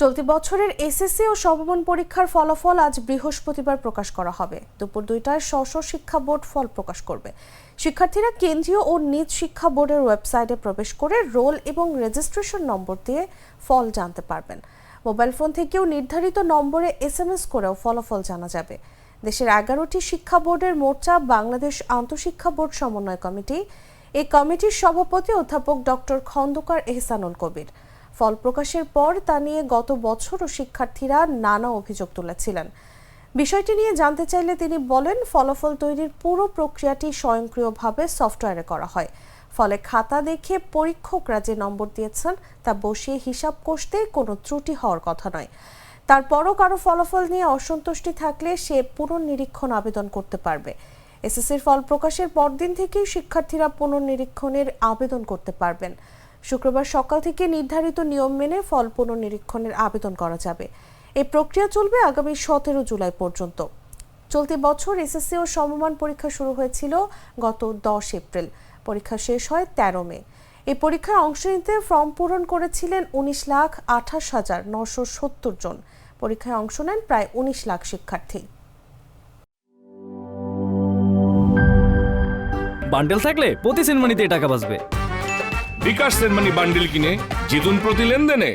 চলতি বছরের এসএসসি ও সমমান পরীক্ষার ফলাফল আজ বৃহস্পতিবার প্রকাশ করা হবে। দুপুর 2টায় স্ব শিক্ষা বোর্ড ফল প্রকাশ করবে। শিক্ষার্থীরা কেন্দ্রীয় ও নিজ শিক্ষা বোর্ডের ওয়েবসাইটে প্রবেশ করে রোল এবং রেজিস্ট্রেশন নম্বর দিয়ে ফল জানতে পারবেন। মোবাইল ফোন থেকেও নির্ধারিত নম্বরে এসএমএস করেও ফলাফল জানা যাবে। দেশের 11টি শিক্ষা বোর্ডের মোর্চা বাংলাদেশ আন্তঃশিক্ষা বোর্ড সমন্বয় কমিটি। এই কমিটির সভাপতি অধ্যাপক ডক্টর খন্দকার এহসানুল কবির। ফল প্রকাশের পর তা নিয়ে গত বছরও শিক্ষার্থীরা নানা অভিযোগ তুলেছিলেন। বিষয়টি নিয়ে জানতে চাইলে তিনি বলেন, ফলাফল তৈরির পুরো প্রক্রিয়াটি স্বয়ংক্রিয়ভাবে সফটওয়্যারে করা হয়। ফলে খাতা দেখে পরীক্ষকরা যে নম্বর দিয়েছেন তা বসিয়ে হিসাব কষতে কোনো ত্রুটি হওয়ার কথা নয়। তারপরও কারো ফলাফল নিয়ে অসন্তুষ্টি থাকলে সে পুনর্নিরীক্ষণ আবেদন করতে পারবে। এসএসসির ফল প্রকাশের পরদিন থেকেই শিক্ষার্থীরা পুনর্নিরীক্ষণের আবেদন করতে পারবেন। শুক্রবার সকাল থেকে নির্ধারিত নিয়ম মেনে ফল পুনর্নিরীক্ষণের আবেদন করা যাবে। এই প্রক্রিয়া চলবে আগামী 17 জুলাই পর্যন্ত। চলতি বছর এসএসসি ও সমমান পরীক্ষা শুরু হয়েছিল গত 10 এপ্রিল। পরীক্ষা শেষ হয় 13 মে। এই পরীক্ষায় অংশ নিতে ফর্ম পূরণ করেছিলেন 19,28,970 জন। পরীক্ষায় অংশ নেন প্রায় 19 লাখ শিক্ষার্থী। বান্ডেল থাকলে প্রতি সেনমানিতে টাকা বাঁচবে। বিকাশ সেনমানি বান্ডিল কিনে জিতুন প্রতি লেনদেনে।